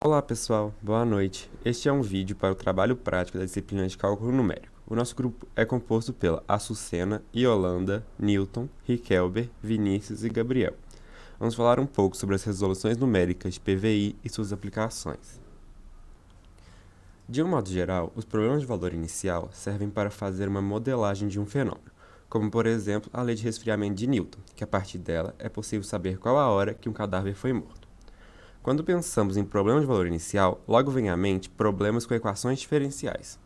Olá pessoal, boa noite. Este é um vídeo para o trabalho prático da disciplina de cálculo numérico. O nosso grupo é composto pela Açucena, Yolanda, Newton, Riquelber, Vinícius e Gabriel. Vamos falar um pouco sobre as resoluções numéricas de PVI e suas aplicações. De um modo geral, os problemas de valor inicial servem para fazer uma modelagem de um fenômeno, como por exemplo a lei de resfriamento de Newton, que a partir dela é possível saber qual a hora que um cadáver foi morto. Quando pensamos em problemas de valor inicial, logo vem à mente problemas com equações diferenciais.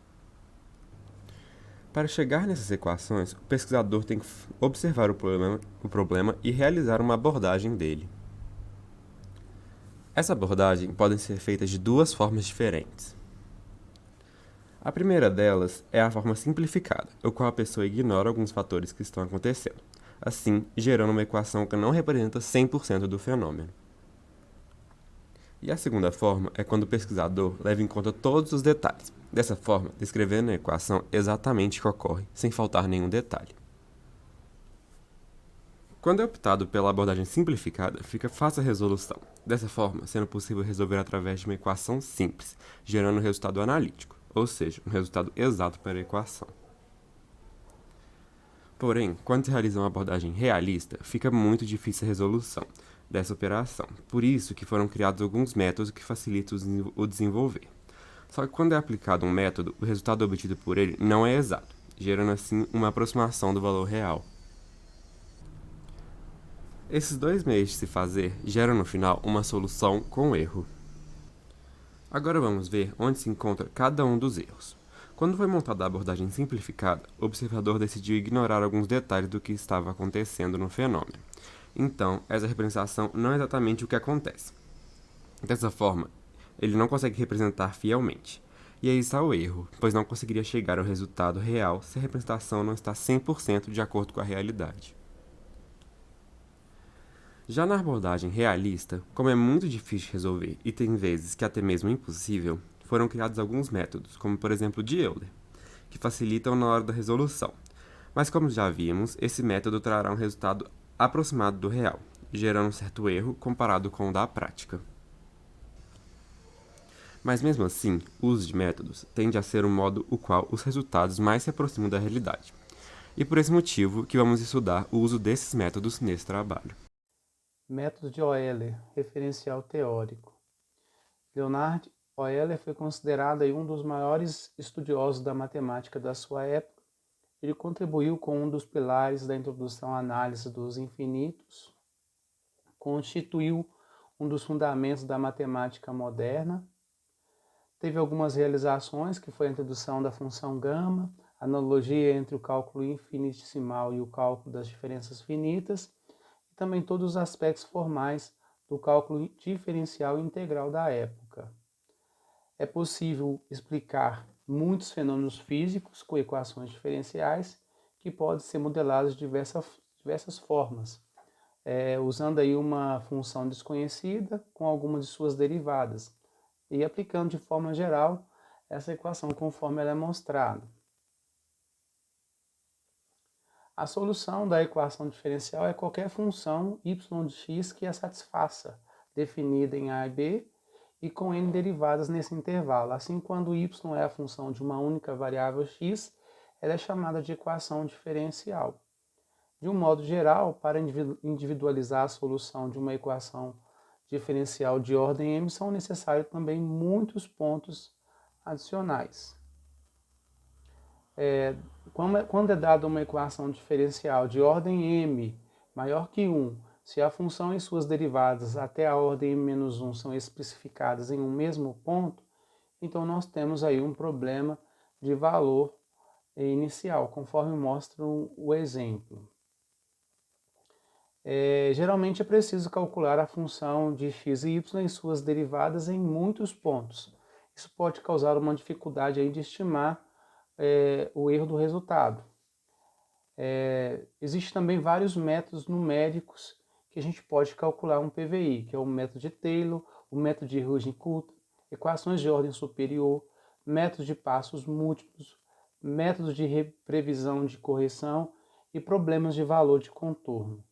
Para chegar nessas equações, o pesquisador tem que observar o problema e realizar uma abordagem dele. Essa abordagem pode ser feita de duas formas diferentes. A primeira delas é a forma simplificada, o qual a pessoa ignora alguns fatores que estão acontecendo, assim gerando uma equação que não representa 100% do fenômeno. E a segunda forma é quando o pesquisador leva em conta todos os detalhes, dessa forma descrevendo a equação exatamente o que ocorre, sem faltar nenhum detalhe. Quando é optado pela abordagem simplificada, fica fácil a resolução, dessa forma sendo possível resolver através de uma equação simples, gerando um resultado analítico, ou seja, um resultado exato para a equação. Porém, quando se realiza uma abordagem realista, fica muito difícil a resolução dessa operação. Por isso que foram criados alguns métodos que facilitam o desenvolver. Só que quando é aplicado um método, o resultado obtido por ele não é exato, gerando assim uma aproximação do valor real. Esses dois meios de se fazer geram no final uma solução com erro. Agora vamos ver onde se encontra cada um dos erros. Quando foi montada a abordagem simplificada, o observador decidiu ignorar alguns detalhes do que estava acontecendo no fenômeno. Então, essa representação não é exatamente o que acontece. Dessa forma, ele não consegue representar fielmente. E aí está o erro, pois não conseguiria chegar ao resultado real se a representação não está 100% de acordo com a realidade. Já na abordagem realista, como é muito difícil de resolver e tem vezes que até mesmo impossível, foram criados alguns métodos, como por exemplo o de Euler, que facilitam na hora da resolução. Mas como já vimos, esse método trará um resultado aproximado do real, gerando um certo erro comparado com o da prática. Mas mesmo assim, o uso de métodos tende a ser o modo o qual os resultados mais se aproximam da realidade. E por esse motivo que vamos estudar o uso desses métodos nesse trabalho. Método de Euler, referencial teórico. Leonhard Euler foi considerado um dos maiores estudiosos da matemática da sua época. Ele contribuiu com um dos pilares da introdução à análise dos infinitos, constituiu um dos fundamentos da matemática moderna. Teve algumas realizações, que foi a introdução da função gama, a analogia entre o cálculo infinitesimal e o cálculo das diferenças finitas, e também todos os aspectos formais do cálculo diferencial integral da época. É possível explicar muitos fenômenos físicos com equações diferenciais que podem ser modelados de diversas formas, usando aí uma função desconhecida com algumas de suas derivadas e aplicando de forma geral essa equação conforme ela é mostrada. A solução da equação diferencial é qualquer função y de x que a satisfaça, definida em a e b, e com n derivadas nesse intervalo. Assim, quando y é a função de uma única variável x, ela é chamada de equação diferencial. De um modo geral, para individualizar a solução de uma equação diferencial de ordem m, são necessários também muitos pontos adicionais. Quando é dada uma equação diferencial de ordem m maior que 1, se a função e suas derivadas até a ordem m-1 são especificadas em um mesmo ponto, então nós temos aí um problema de valor inicial, conforme mostra o exemplo. Geralmente é preciso calcular a função de x e y e suas derivadas em muitos pontos. Isso pode causar uma dificuldade aí de estimar o erro do resultado. Existem também vários métodos numéricos que a gente pode calcular um PVI, que é o método de Taylor, o método de Rudin-Coulter, equações de ordem superior, métodos de passos múltiplos, métodos de previsão de correção e problemas de valor de contorno.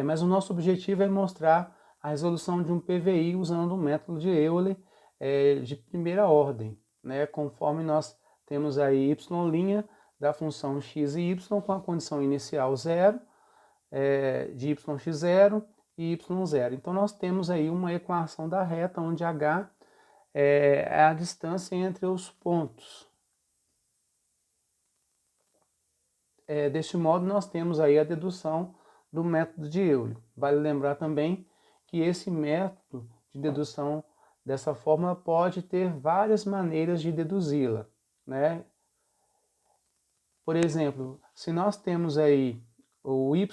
Mas o nosso objetivo é mostrar a resolução de um PVI usando o método de Euler de primeira ordem, né? Conforme nós temos aí y' da função x e y com a condição inicial 0, de yx0 e y0. Então nós temos aí uma equação da reta onde h é a distância entre os pontos. Deste modo nós temos aí a dedução do método de Euler. Vale lembrar também que esse método de dedução dessa forma pode ter várias maneiras de deduzi-la, né? Por exemplo, se nós temos aí o y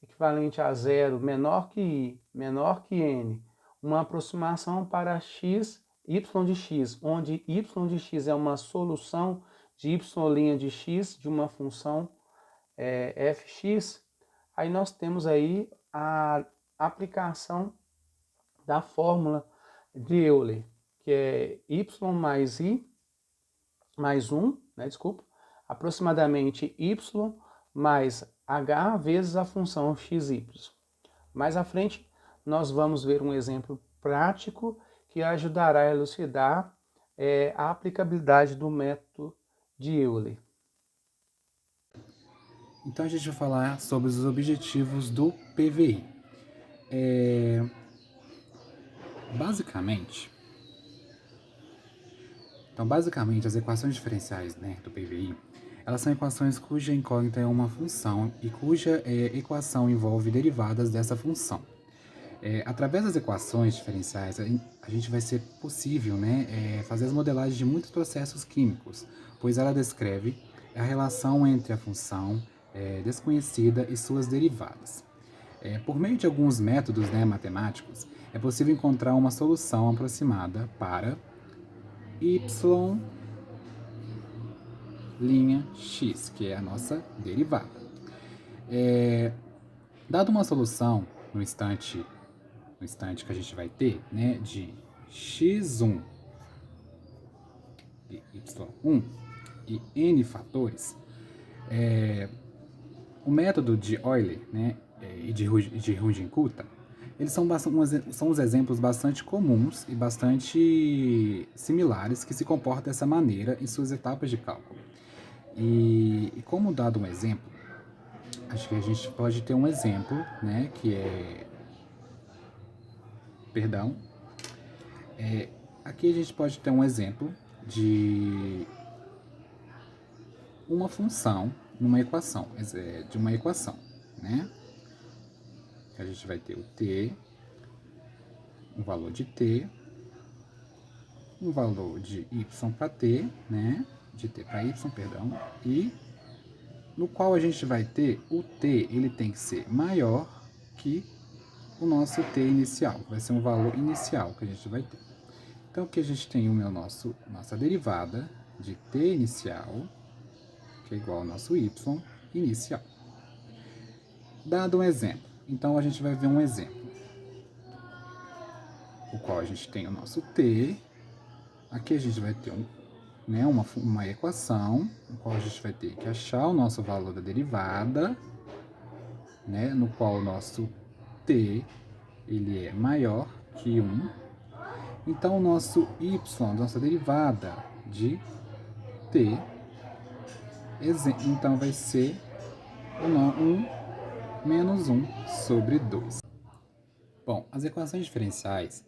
equivalente a 0 menor que i, menor que n, uma aproximação para x, y de x, onde y de x é uma solução de y' de x de uma função fx, aí nós temos aí a aplicação da fórmula de Euler, que é y mais i mais 1, né, desculpa, aproximadamente y mais h vezes a função xy. Mais à frente, nós vamos ver um exemplo prático que ajudará a elucidar a aplicabilidade do método de Euler. Então a gente vai falar sobre os objetivos do PVI. Basicamente, as equações diferenciais, né, do PVI, elas são equações cuja incógnita é uma função e cuja equação envolve derivadas dessa função. Através das equações diferenciais, a gente vai ser possível, né, fazer as modelagens de muitos processos químicos, pois ela descreve a relação entre a função desconhecida e suas derivadas. Por meio de alguns métodos, né, matemáticos, é possível encontrar uma solução aproximada para y' x, que é a nossa derivada. Dado uma solução no instante que a gente vai ter, né, de x1 e y1 e n fatores, o método de Euler, né, e de Runge-Kutta, eles são os exemplos bastante comuns e bastante similares que se comportam dessa maneira em suas etapas de cálculo. E como dado um exemplo, acho que a gente pode ter um exemplo, né, que é... aqui a gente pode ter um exemplo de uma função numa equação, né? A gente vai ter o t, um valor de t, um valor de y para t, né? De t para y, perdão, e no qual a gente vai ter o t, ele tem que ser maior que o nosso t inicial, vai ser um valor inicial que a gente vai ter. Então aqui a gente tem nossa derivada de t inicial, que é igual ao nosso y inicial. Dado um exemplo, então a gente vai ver um exemplo, o qual a gente tem o nosso t, aqui a gente vai ter uma equação, no qual a gente vai ter que achar o nosso valor da derivada, né, no qual o nosso t ele é maior que 1. Então o nosso y, nossa derivada de t, então vai ser 1 menos 1 sobre 2. Bom, as equações diferenciais,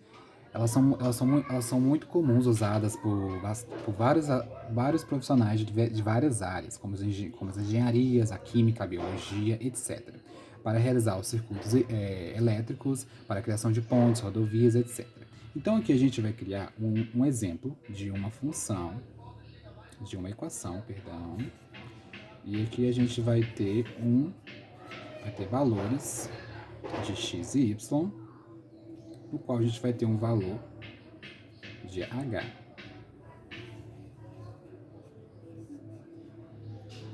elas são muito comuns, usadas por vários profissionais de várias áreas, como as engenharias, a química, a biologia, etc., para realizar os circuitos elétricos, para a criação de pontes, rodovias, etc. Então aqui a gente vai criar um exemplo de uma função, de uma equação, perdão, e aqui a gente vai ter valores de x e y, no qual a gente vai ter um valor de h,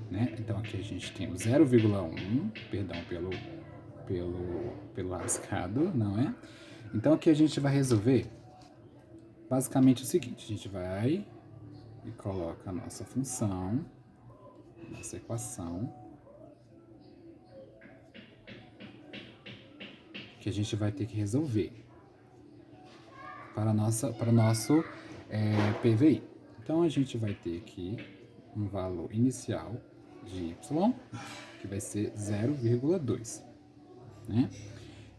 né? Então aqui a gente tem o 0,1, perdão pelo rabiscado, não é? Então aqui a gente vai resolver basicamente o seguinte: a gente vai e coloca a nossa função, nossa equação, que a gente vai ter que resolver para o nosso PVI. Então, a gente vai ter aqui um valor inicial de y, que vai ser 0,2, né?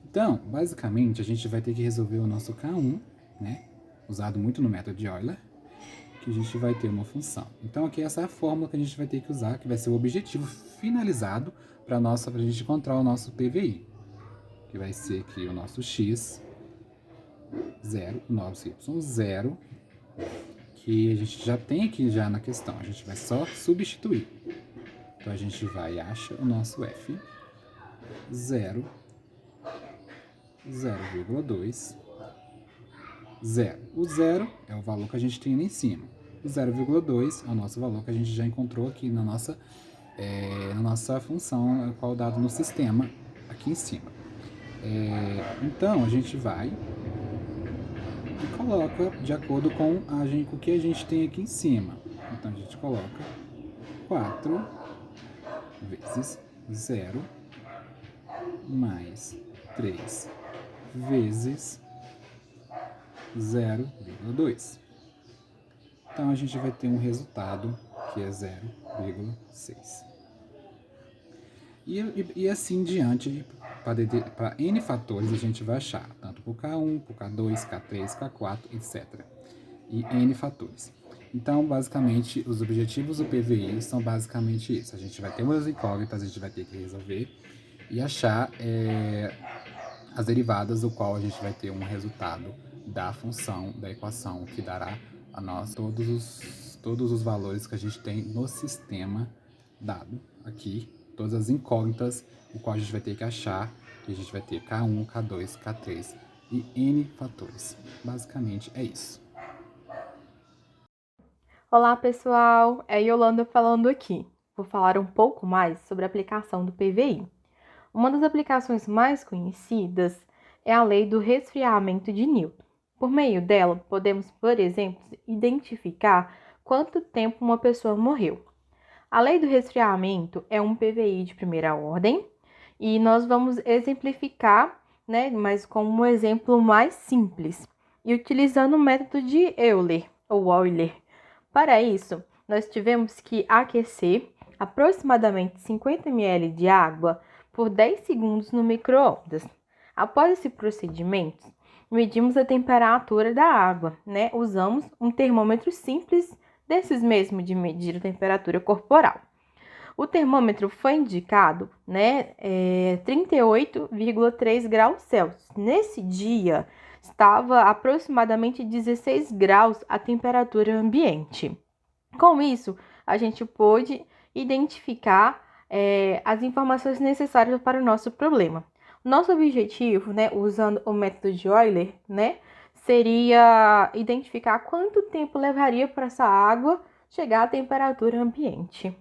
Então, basicamente, a gente vai ter que resolver o nosso K1, né? Usado muito no método de Euler, que a gente vai ter uma função. Então, aqui essa é a fórmula que a gente vai ter que usar, que vai ser o objetivo finalizado para a gente encontrar o nosso PVI, que vai ser aqui o nosso x, 0, o nosso y, 0, que a gente já tem aqui já na questão, a gente vai só substituir. Então, a gente vai e acha o nosso f, 0, 0,2, 0. O 0 é o valor que a gente tem ali em cima. O 0,2 é o nosso valor que a gente já encontrou aqui na nossa função, qual dado no sistema, aqui em cima. Então, a gente vai e coloca de acordo com o que a gente tem aqui em cima. Então, a gente coloca 4 vezes 0 mais 3 vezes 0,2. Então, a gente vai ter um resultado que é 0,6. E assim diante, para N fatores, a gente vai achar, tanto para o K1, para o K2, K3, K4, etc. E N fatores. Então, basicamente, os objetivos do PVI são basicamente isso. A gente vai ter umas incógnitas, a gente vai ter que resolver e achar as derivadas, do qual a gente vai ter um resultado da função, da equação, que dará a nós todos os valores que a gente tem no sistema dado aqui, todas as incógnitas, o qual a gente vai ter que achar, que a gente vai ter K1, K2, K3 e N fatores. Basicamente é isso. Olá pessoal, é Yolanda falando aqui. Vou falar um pouco mais sobre a aplicação do PVI. Uma das aplicações mais conhecidas é a lei do resfriamento de Newton. Por meio dela, podemos, por exemplo, identificar quanto tempo uma pessoa morreu. A lei do resfriamento é um PVI de primeira ordem e nós vamos exemplificar, né, mas com um exemplo mais simples e utilizando o método de Euler ou Euler. Para isso, nós tivemos que aquecer aproximadamente 50 ml de água por 10 segundos no micro-ondas. Após esse procedimento, medimos a temperatura da água, né? Usamos um termômetro simples, desses mesmo de medir a temperatura corporal. O termômetro foi indicado, né, 38,3 graus Celsius. Nesse dia, estava aproximadamente 16 graus a temperatura ambiente. Com isso, a gente pôde identificar as informações necessárias para o nosso problema. Nosso objetivo, né, usando o método de Euler, né, seria identificar quanto tempo levaria para essa água chegar à temperatura ambiente.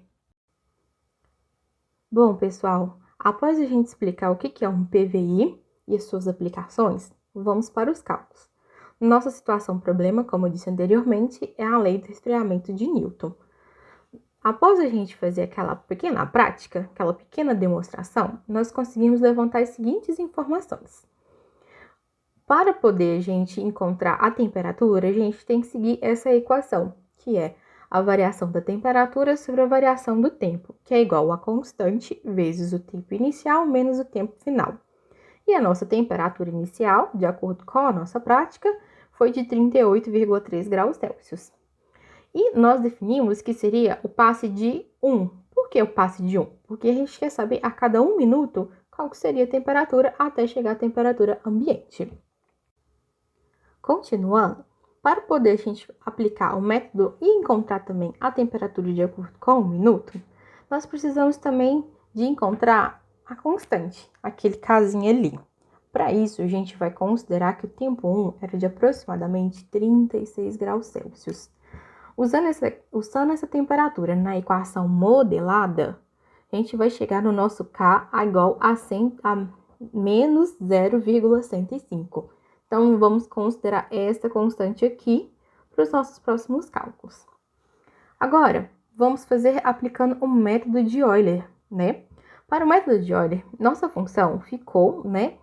Bom, pessoal, após a gente explicar o que é um PVI e as suas aplicações, vamos para os cálculos. Nossa situação problema, como eu disse anteriormente, é a lei do resfriamento de Newton. Após a gente fazer aquela pequena prática, aquela pequena demonstração, nós conseguimos levantar as seguintes informações. Para poder a gente encontrar a temperatura, a gente tem que seguir essa equação, que é a variação da temperatura sobre a variação do tempo, que é igual a constante vezes o tempo inicial menos o tempo final. E a nossa temperatura inicial, de acordo com a nossa prática, foi de 38,3 graus Celsius. E nós definimos que seria o passe de 1. Por que o passe de 1? Porque a gente quer saber a cada 1 minuto qual que seria a temperatura até chegar à temperatura ambiente. Continuando, para poder a gente aplicar o método e encontrar também a temperatura de acordo com o minuto, nós precisamos também de encontrar a constante, aquele casinho ali. Para isso, a gente vai considerar que o tempo 1 era de aproximadamente 36 graus Celsius. Usando essa temperatura na equação modelada, a gente vai chegar no nosso K igual a menos 0,105. Então, vamos considerar essa constante aqui para os nossos próximos cálculos. Agora, vamos fazer aplicando o método de Euler, né? Para o método de Euler, nossa função ficou, né,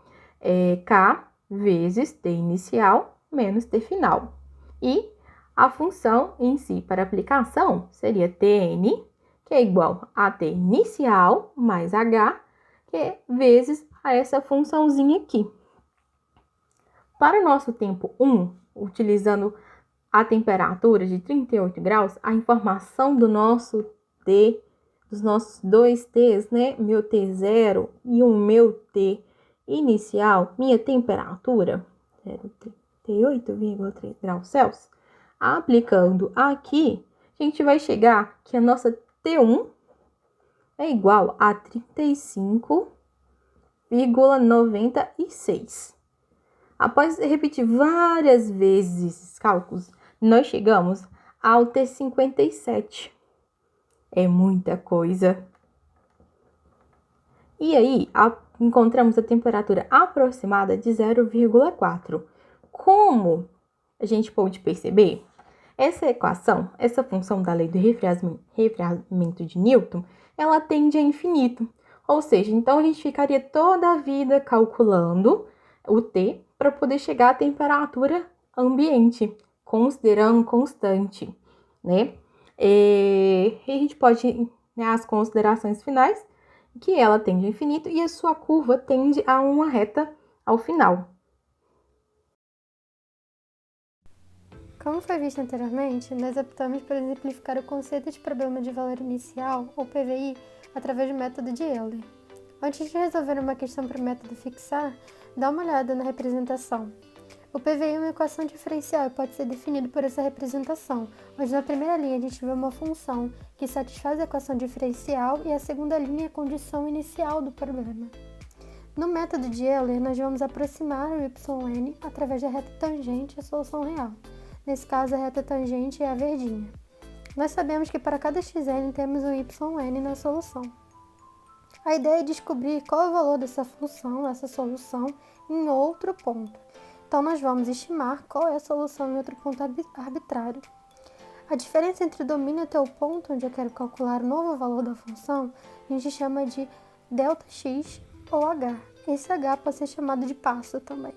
K vezes T inicial menos T final. E a função em si para aplicação seria Tn, que é igual a T inicial mais H, que é vezes a essa funçãozinha aqui. Para o nosso tempo 1, utilizando a temperatura de 38 graus, a informação do nosso T, dos nossos dois T's, né? Meu T0 e o meu T inicial, minha temperatura, 38,3 graus Celsius. Aplicando aqui, a gente vai chegar que a nossa T1 é igual a 35,96. Após repetir várias vezes esses cálculos, nós chegamos ao T57. É muita coisa. E aí, encontramos a temperatura aproximada de 0,4. Como a gente pode perceber, essa equação, essa função da lei do resfriamento de Newton, ela tende a infinito. Ou seja, então a gente ficaria toda a vida calculando o T para poder chegar à temperatura ambiente, considerando constante, né? E a gente pode, né, as considerações finais, que ela tende a infinito e a sua curva tende a uma reta ao final. Como foi visto anteriormente, nós optamos por exemplificar o conceito de problema de valor inicial, ou PVI, através do método de Euler. Antes de resolver uma questão para o método fixar, dá uma olhada na representação. O PVI é uma equação diferencial e pode ser definido por essa representação, onde na primeira linha a gente vê uma função que satisfaz a equação diferencial e a segunda linha é a condição inicial do problema. No método de Euler, nós vamos aproximar o yn através da reta tangente à solução real. Nesse caso, a reta tangente é a verdinha. Nós sabemos que para cada xn temos um yn na solução. A ideia é descobrir qual é o valor dessa função, essa solução, em outro ponto. Então, nós vamos estimar qual é a solução em outro ponto arbitrário. A diferença entre o domínio até o ponto onde eu quero calcular o novo valor da função, a gente chama de ΔX ou h. Esse h pode ser chamado de passo também.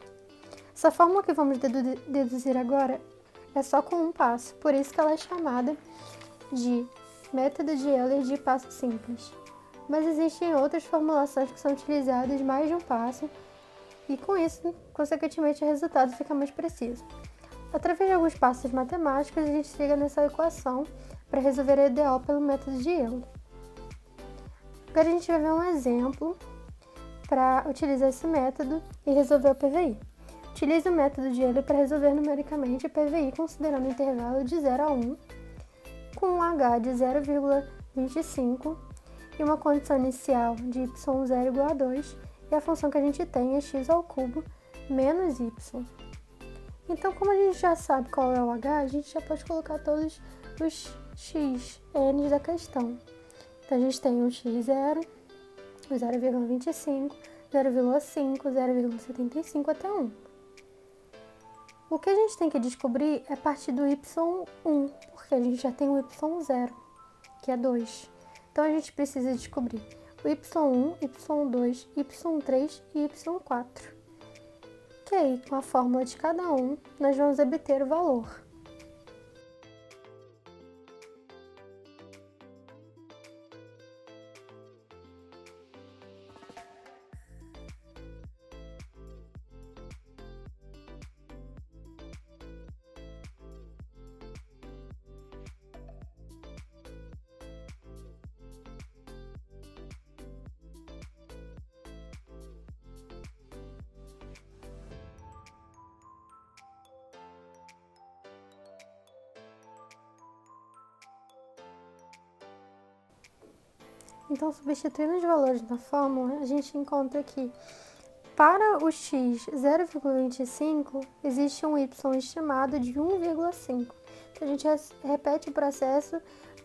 Essa fórmula que vamos deduzir agora é só com um passo, por isso que ela é chamada de método de Euler de passo simples. Mas existem outras formulações que são utilizadas mais de um passo e com isso, consequentemente, o resultado fica mais preciso. Através de alguns passos matemáticos, a gente chega nessa equação para resolver a EDO pelo método de Euler. Agora a gente vai ver um exemplo para utilizar esse método e resolver o PVI. Utilize o método de Euler para resolver numericamente o PVI considerando o intervalo de 0 a 1, com um h de 0,25 e uma condição inicial de y0 igual a 2, e a função que a gente tem é x ao cubo menos y. Então, como a gente já sabe qual é o h, a gente já pode colocar todos os x, n da questão. Então, a gente tem o x0, o 0,25, 0,5, 0,75 até 1. O que a gente tem que descobrir é a partir do y1, porque a gente já tem o y0, que é 2. Então, a gente precisa descobrir o y1, y2, y3 e y4. Que aí, com a fórmula de cada um, nós vamos obter o valor. Então, substituindo os valores na fórmula, a gente encontra que para o x 0,25 existe um y estimado de 1,5. Então, a gente repete o processo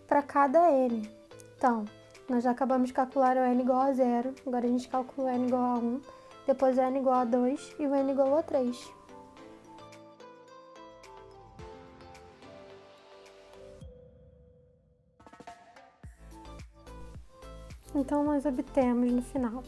para cada n. Então, nós já acabamos de calcular o n igual a 0, agora a gente calcula o n igual a 1, depois o n igual a 2 e o n igual a 3. Então, nós obtemos no final,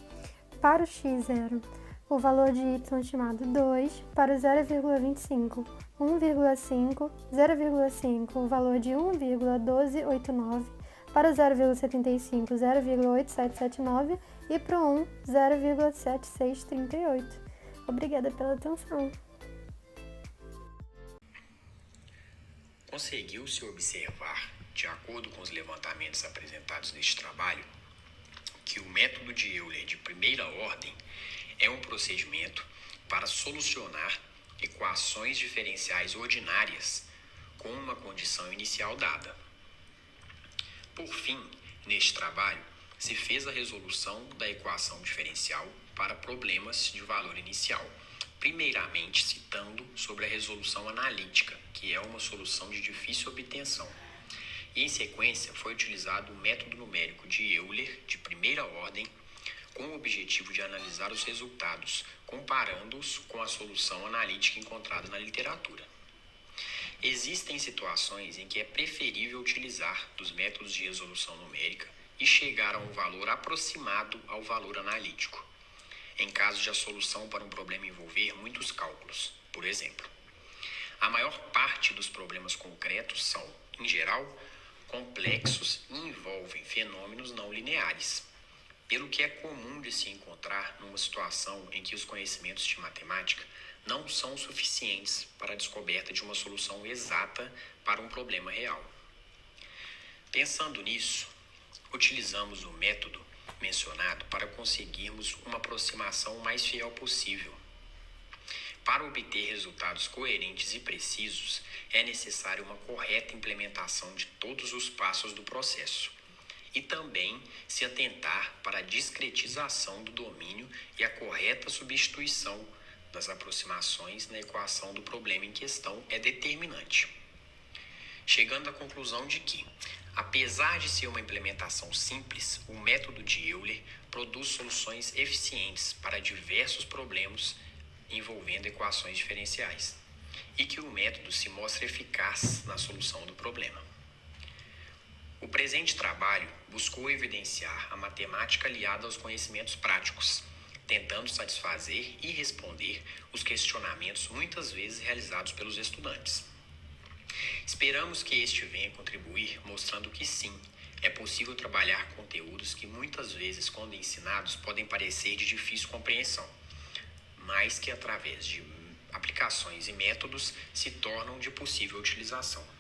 para o x0, o valor de y estimado 2 para o 0,25, 1,5, 0,5, o valor de 1,1289 para o 0,75, 0,8779 e para o 1, 0,7638. Obrigada pela atenção. Conseguiu-se observar, de acordo com os levantamentos apresentados neste trabalho, que o método de Euler de primeira ordem é um procedimento para solucionar equações diferenciais ordinárias com uma condição inicial dada. Por fim, neste trabalho, se fez a resolução da equação diferencial para problemas de valor inicial, primeiramente citando sobre a resolução analítica, que é uma solução de difícil obtenção. E, em sequência, foi utilizado o método numérico de Euler, de primeira ordem, com o objetivo de analisar os resultados, comparando-os com a solução analítica encontrada na literatura. Existem situações em que é preferível utilizar dos métodos de resolução numérica e chegar a um valor aproximado ao valor analítico, em caso de a solução para um problema envolver muitos cálculos, por exemplo. A maior parte dos problemas concretos são, em geral, complexos e envolvem fenômenos não lineares, pelo que é comum de se encontrar numa situação em que os conhecimentos de matemática não são suficientes para a descoberta de uma solução exata para um problema real. Pensando nisso, utilizamos o método mencionado para conseguirmos uma aproximação mais fiel possível. Para obter resultados coerentes e precisos, é necessária uma correta implementação de todos os passos do processo e também se atentar para a discretização do domínio e a correta substituição das aproximações na equação do problema em questão é determinante. Chegando à conclusão de que, apesar de ser uma implementação simples, o método de Euler produz soluções eficientes para diversos problemas envolvendo equações diferenciais, e que o método se mostra eficaz na solução do problema. O presente trabalho buscou evidenciar a matemática aliada aos conhecimentos práticos, tentando satisfazer e responder os questionamentos muitas vezes realizados pelos estudantes. Esperamos que este venha contribuir mostrando que sim, é possível trabalhar conteúdos que muitas vezes, quando ensinados, podem parecer de difícil compreensão, mas que através de aplicações e métodos se tornam de possível utilização.